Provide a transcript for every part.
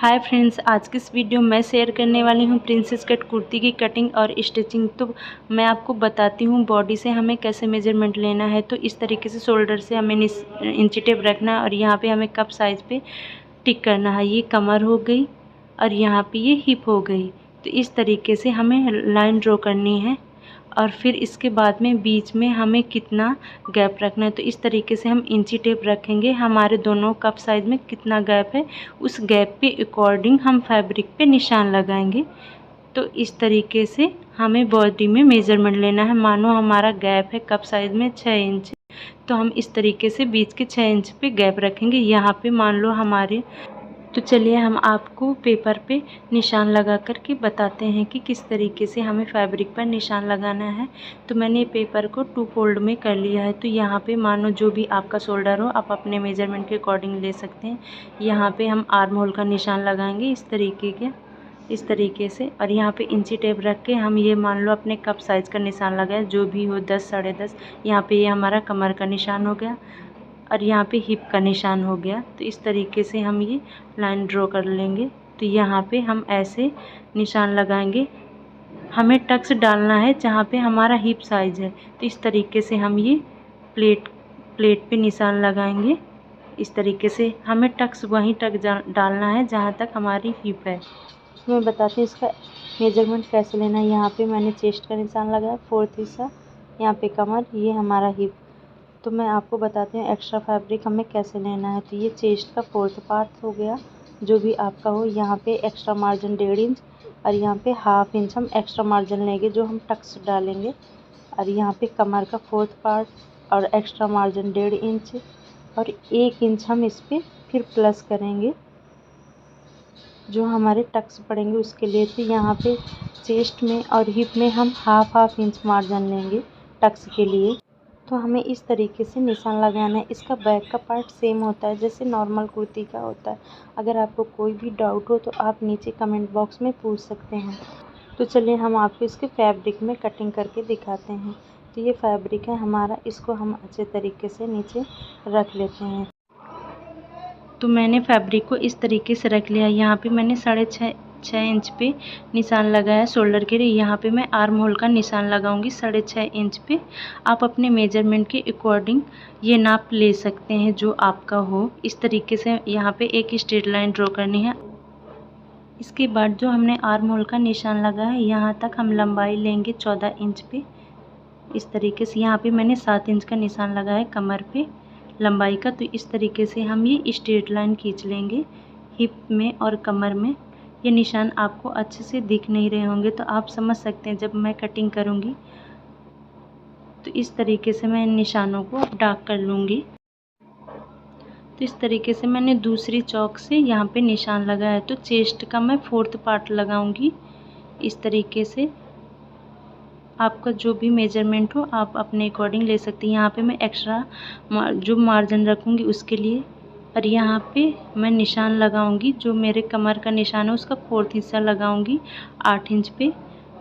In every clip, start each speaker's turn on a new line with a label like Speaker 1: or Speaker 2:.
Speaker 1: Hi friends, आज की इस वीडियो में शेयर करने वाली हूँ प्रिंसेस कट कुर्ती की कटिंग और स्टिचिंग। तो मैं आपको बताती हूँ बॉडी से हमें कैसे मेजरमेंट लेना है। तो इस तरीके से शोल्डर से हमें इंची टेप रखना है और यहाँ पे हमें कप साइज़ पे टिक करना है। ये कमर हो गई और यहाँ पे ये हिप हो गई। तो इस तरीके से हमें लाइन ड्रॉ करनी है और फिर इसके बाद में बीच में हमें कितना गैप रखना है। तो इस तरीके से हम इंची टेप रखेंगे, हमारे दोनों कप साइज़ में कितना गैप है उस गैप के अकॉर्डिंग हम फैब्रिक पे निशान लगाएंगे। तो इस तरीके से हमें बॉडी में मेज़रमेंट लेना है। मानो हमारा गैप है कप साइज़ में 6 इंच, तो हम इस तरीके से बीच के 6 इंच पे गैप रखेंगे। यहाँ पे मान लो हमारे, तो चलिए हम आपको पेपर पे निशान लगा कर के बताते हैं कि किस तरीके से हमें फैब्रिक पर निशान लगाना है। तो मैंने पेपर को 2 फोल्ड में कर लिया है। तो यहाँ पे मानो जो भी आपका शोल्डर हो आप अपने मेजरमेंट के अकॉर्डिंग ले सकते हैं। यहाँ पे हम आर्म होल का निशान लगाएंगे इस तरीके से, और यहाँ पे इंची टेप रख के हम ये मान लो अपने कप साइज़ का निशान लगाए, जो भी हो 10 साढ़े 10। यहाँ पे ये हमारा कमर का निशान हो गया और यहाँ पे हिप का निशान हो गया। तो इस तरीके से हम ये लाइन ड्रॉ कर लेंगे। तो यहाँ पे हम ऐसे निशान लगाएंगे, हमें टक्स डालना है जहाँ पे हमारा हिप साइज़ है। तो इस तरीके से हम ये प्लेट पे निशान लगाएंगे। इस तरीके से हमें टक्स वहीं तक डालना है जहाँ तक हमारी हिप है। मैं बताती हूँ इसका मेजरमेंट कैसे लेना है। यहाँ पे मैंने चेस्ट का निशान लगाया 4th हिस्सा, यहाँ पे कमर, ये हमारा हिप। तो मैं आपको बताती हूँ एक्स्ट्रा फैब्रिक हमें कैसे लेना है। तो ये चेस्ट का 4th पार्ट हो गया, जो भी आपका हो। यहाँ पे एक्स्ट्रा मार्जिन 1.5 इंच और यहाँ पे 1/2 इंच हम एक्स्ट्रा मार्जिन लेंगे जो हम टक्स डालेंगे। और यहाँ पे कमर का 4th पार्ट और एक्स्ट्रा मार्जिन 1.5 इंच और 1 इंच हम इस पर फिर प्लस करेंगे जो हमारे टक्स पड़ेंगे उसके लिए। तो यहाँ पे चेस्ट में और हिप में हम 1/2 इंच मार्जिन लेंगे टक्स के लिए। तो हमें इस तरीके से निशान लगाना है। इसका बैक का पार्ट सेम होता है जैसे नॉर्मल कुर्ती का होता है। अगर आपको कोई भी डाउट हो तो आप नीचे कमेंट बॉक्स में पूछ सकते हैं। तो चलिए हम आपको इसके फैब्रिक में कटिंग करके दिखाते हैं। तो ये फैब्रिक है हमारा, इसको हम अच्छे तरीके से नीचे रख लेते हैं। तो मैंने फैब्रिक को इस तरीके से रख लिया। यहाँ पे मैंने 6.5 इंच पे निशान लगाया शोल्डर के लिए। यहाँ पे मैं आर्म होल का निशान लगाऊंगी 6.5 इंच पे। आप अपने मेजरमेंट के अकॉर्डिंग ये नाप ले सकते हैं जो आपका हो। इस तरीके से यहाँ पे एक स्ट्रेट लाइन ड्रॉ करनी है। इसके बाद जो हमने आर्म होल का निशान लगाया है यहाँ तक हम लंबाई लेंगे 14 इंच पे। इस तरीके से यहाँ पे मैंने 7 इंच का निशान लगाया है कमर पे लंबाई का। तो इस तरीके से हम ये स्ट्रेट लाइन खींच लेंगे हिप में और कमर में। ये निशान आपको अच्छे से दिख नहीं रहे होंगे तो आप समझ सकते हैं जब मैं कटिंग करूँगी। तो इस तरीके से मैं इन निशानों को डार्क कर लूँगी। तो इस तरीके से मैंने दूसरी चौक से यहाँ पे निशान लगाया है। तो चेस्ट का मैं 4th पार्ट लगाऊँगी। इस तरीके से आपका जो भी मेजरमेंट हो आप अपने अकॉर्डिंग ले सकते हैं। यहाँ पे मैं एक्स्ट्रा जो मार्जिन रखूँगी उसके लिए, और यहाँ पे मैं निशान लगाऊंगी जो मेरे कमर का निशान है उसका 4th हिस्सा लगाऊंगी 8 इंच पे,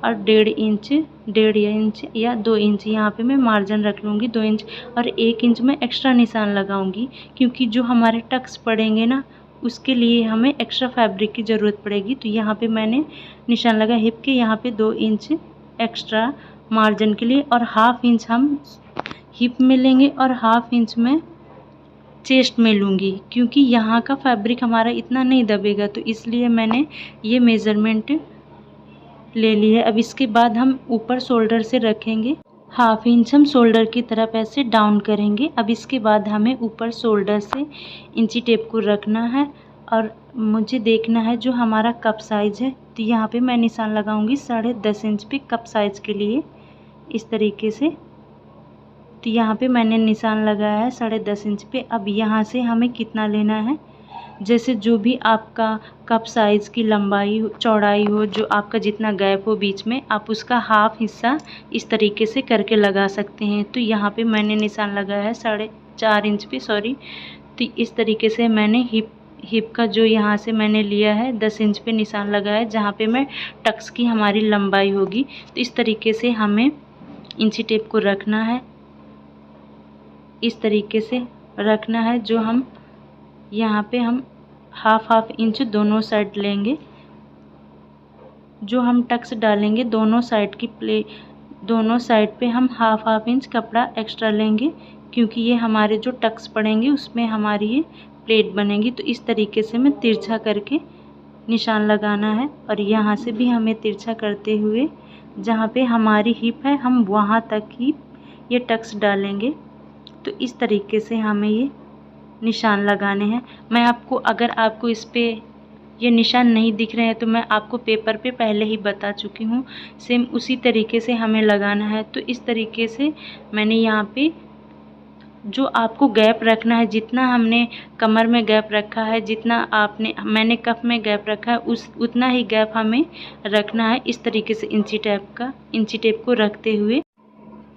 Speaker 1: और 1.5 इंच या 2 इंच यहाँ पे मैं मार्जिन रख लूँगी 2 इंच, और 1 इंच में एक्स्ट्रा निशान लगाऊंगी क्योंकि जो हमारे टक्स पड़ेंगे ना उसके लिए हमें एक्स्ट्रा फैब्रिक की ज़रूरत पड़ेगी। तो यहाँ पे मैंने निशान लगा हिप के, यहाँ पे 2 इंच एक्स्ट्रा मार्जिन के लिए, और 1/2 इंच हम हिप में लेंगे और 1/2 इंच में चेस्ट में लूँगी क्योंकि यहाँ का फैब्रिक हमारा इतना नहीं दबेगा। तो इसलिए मैंने ये मेज़रमेंट ले ली है। अब इसके बाद हम ऊपर शोल्डर से रखेंगे 1/2 इंच हम शोल्डर की तरफ ऐसे डाउन करेंगे। अब इसके बाद हमें ऊपर शोल्डर से इंची टेप को रखना है और मुझे देखना है जो हमारा कप साइज़ है। तो यहाँ पे मैं निशान लगाऊंगी 10.5 इंच पे कप साइज़ के लिए इस तरीके से। तो यहाँ पे मैंने निशान लगाया है 10.5 इंच पे। अब यहाँ से हमें कितना लेना है, जैसे जो भी आपका कप साइज़ की लंबाई चौड़ाई हो, जो आपका जितना गैप हो बीच में, आप उसका 1/2 हिस्सा इस तरीके से करके लगा सकते हैं। तो यहाँ पे मैंने निशान लगाया है 4.5 इंच पे, तो इस तरीके से मैंने हिप का जो यहाँ से मैंने लिया है 10 इंच पे निशान लगाया है जहाँ पे मैं टक्स की हमारी लंबाई होगी। तो इस तरीके से हमें इंची टेप को रखना है, इस तरीके से रखना है। जो हम यहाँ पे हम हाफ इंच दोनों साइड लेंगे। जो हम टक्स डालेंगे दोनों साइड पे हम हाफ इंच कपड़ा एक्स्ट्रा लेंगे, क्योंकि ये हमारे जो टक्स पड़ेंगे उसमें हमारी ये प्लेट बनेगी। तो इस तरीके से मैं तिरछा करके निशान लगाना है और यहाँ से भी हमें तिरछा करते हुए जहाँ पे हमारी हिप है हम वहाँ तक ही ये टक्स डालेंगे। तो इस तरीके से हमें ये निशान लगाने हैं। मैं आपको, अगर आपको इस पे ये निशान नहीं दिख रहे हैं तो मैं आपको पेपर पे पहले ही बता चुकी हूँ। सेम उसी तरीके से हमें लगाना है। तो इस तरीके से मैंने यहाँ पे जो आपको गैप रखना है, जितना हमने कमर में गैप रखा है, जितना मैंने कफ में गैप रखा है, उतना ही गैप हमें रखना है। इस तरीके से इंची टेप को रखते हुए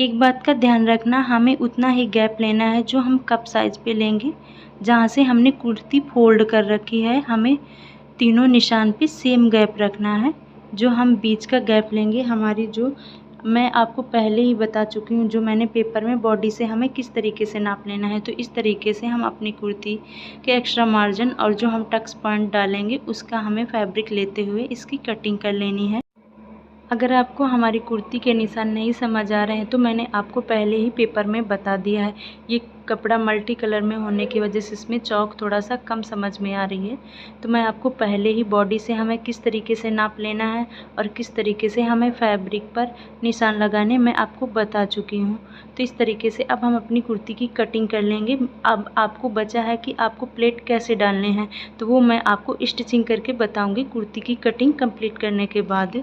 Speaker 1: एक बात का ध्यान रखना, हमें उतना ही गैप लेना है जो हम कप साइज पे लेंगे। जहाँ से हमने कुर्ती फोल्ड कर रखी है, हमें तीनों निशान पे सेम गैप रखना है। जो हम बीच का गैप लेंगे, हमारी जो मैं आपको पहले ही बता चुकी हूँ, जो मैंने पेपर में बॉडी से हमें किस तरीके से नाप लेना है। तो इस तरीके से हम अपनी कुर्ती के एक्स्ट्रा मार्जिन और जो हम टक्स पॉइंट डालेंगे उसका हमें फैब्रिक लेते हुए इसकी कटिंग कर लेनी है। अगर आपको हमारी कुर्ती के निशान नहीं समझ आ रहे हैं तो मैंने आपको पहले ही पेपर में बता दिया है। ये कपड़ा मल्टी कलर में होने की वजह से इसमें चौक थोड़ा सा कम समझ में आ रही है। तो मैं आपको पहले ही बॉडी से हमें किस तरीके से नाप लेना है और किस तरीके से हमें फैब्रिक पर निशान लगाने मैं आपको बता चुकी हूँ। तो इस तरीके से अब हम अपनी कुर्ती की कटिंग कर लेंगे। अब आपको बचा है कि आपको प्लेट कैसे डालने हैं, तो वो मैं आपको स्टिचिंग करके बताऊँगी कुर्ती की कटिंग कंप्लीट करने के बाद।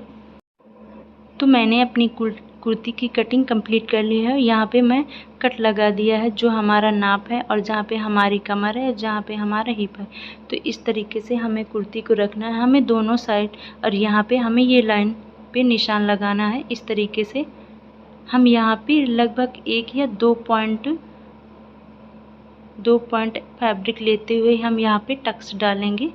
Speaker 1: तो मैंने अपनी कुर्ती की कटिंग कंप्लीट कर ली है। यहाँ पे मैं कट लगा दिया है जो हमारा नाप है और जहाँ पे हमारी कमर है, जहाँ पे हमारा हिप है। तो इस तरीके से हमें कुर्ती को रखना है, हमें दोनों साइड, और यहाँ पे हमें ये लाइन पे निशान लगाना है। इस तरीके से हम यहाँ पे लगभग 1 या 2 पॉइंट फैब्रिक लेते हुए हम यहाँ पे टक्स डालेंगे।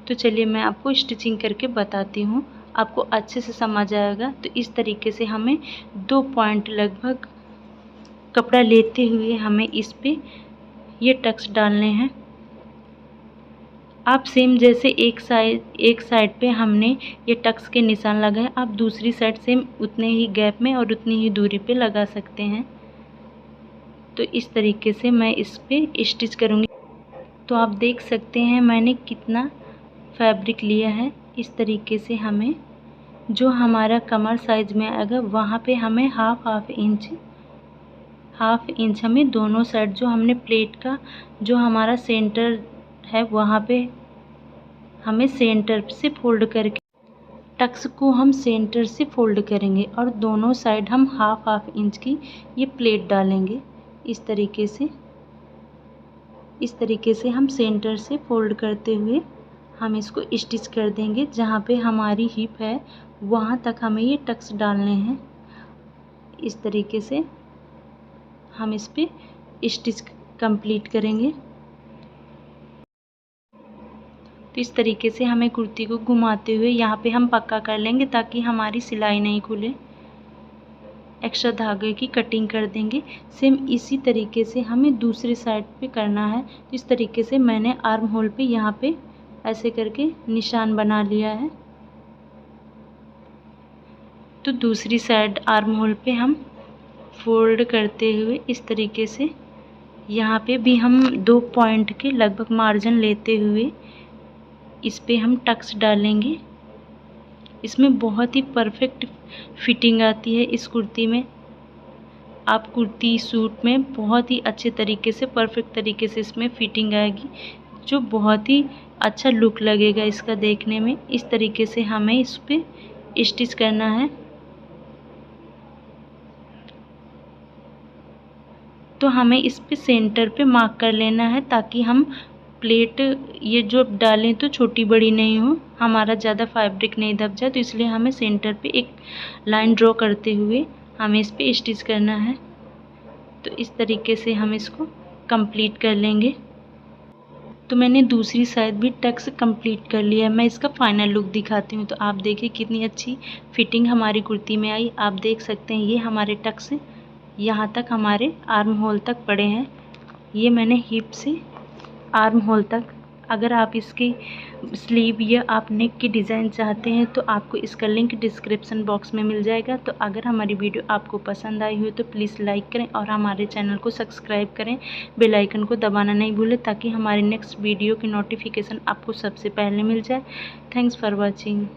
Speaker 1: तो चलिए मैं आपको स्टिचिंग करके बताती हूँ, आपको अच्छे से समझ आएगा। तो इस तरीके से हमें 2 पॉइंट लगभग कपड़ा लेते हुए हमें इस पे ये टक्स डालने हैं। आप सेम जैसे एक साइड पे हमने ये टक्स के निशान लगाए, आप दूसरी साइड सेम उतने ही गैप में और उतनी ही दूरी पे लगा सकते हैं। तो इस तरीके से मैं इस पे स्टिच करूँगी। तो आप देख सकते हैं मैंने कितना फैब्रिक लिया है। इस तरीके से हमें जो हमारा कमर साइज में आएगा वहाँ पे हमें हाफ इंच हमें दोनों साइड, जो हमने प्लेट का जो हमारा सेंटर है वहाँ पे हमें सेंटर से फोल्ड करके टक्स को हम सेंटर से फोल्ड करेंगे और दोनों साइड हम हाफ इंच की ये प्लेट डालेंगे। इस तरीके से हम सेंटर से फोल्ड करते हुए हम इसको स्टिच कर देंगे। जहाँ पे हमारी हिप है वहाँ तक हमें ये टक्स डालने हैं। इस तरीके से हम इस पे स्टिच कंप्लीट करेंगे। तो इस तरीके से हमें कुर्ती को घुमाते हुए यहाँ पे हम पक्का कर लेंगे ताकि हमारी सिलाई नहीं खुले। एक्स्ट्रा धागे की कटिंग कर देंगे। सेम इसी तरीके से हमें दूसरी साइड पे करना है। तो इस तरीके से मैंने आर्म होल पे यहाँ पे ऐसे करके निशान बना लिया है। तो दूसरी साइड आर्म होल पे हम फोल्ड करते हुए इस तरीके से यहाँ पे भी हम 2 पॉइंट के लगभग मार्जिन लेते हुए इस पे हम टक्स डालेंगे। इसमें बहुत ही परफेक्ट फिटिंग आती है इस कुर्ती में। आप कुर्ती सूट में बहुत ही अच्छे तरीके से, परफेक्ट तरीके से इसमें फिटिंग आएगी, जो बहुत ही अच्छा लुक लगेगा इसका देखने में। इस तरीके से हमें इस पे स्टिच करना है। तो हमें इस पे सेंटर पे मार्क कर लेना है ताकि हम प्लेट ये जो डालें तो छोटी बड़ी नहीं हो, हमारा ज़्यादा फैब्रिक नहीं दब जाए। तो इसलिए हमें सेंटर पे एक लाइन ड्रॉ करते हुए हमें इस पे स्टिच करना है। तो इस तरीके से हम इसको कंप्लीट कर लेंगे। तो मैंने दूसरी साइड भी टक्स कंप्लीट कर लिया है। मैं इसका फाइनल लुक दिखाती हूँ। तो आप देखिए कितनी अच्छी फिटिंग हमारी कुर्ती में आई। आप देख सकते हैं ये हमारे टक्स यहाँ तक हमारे आर्म होल तक पड़े हैं। ये मैंने हिप से आर्म होल तक अगर आप इसकी स्लीव या आप नेक की डिज़ाइन चाहते हैं तो आपको इसका लिंक डिस्क्रिप्शन बॉक्स में मिल जाएगा। तो अगर हमारी वीडियो आपको पसंद आई हो तो प्लीज़ लाइक करें और हमारे चैनल को सब्सक्राइब करें, बेल आइकन को दबाना नहीं भूलें ताकि हमारी नेक्स्ट वीडियो की नोटिफिकेशन आपको सबसे पहले मिल जाए। Thanks for watching.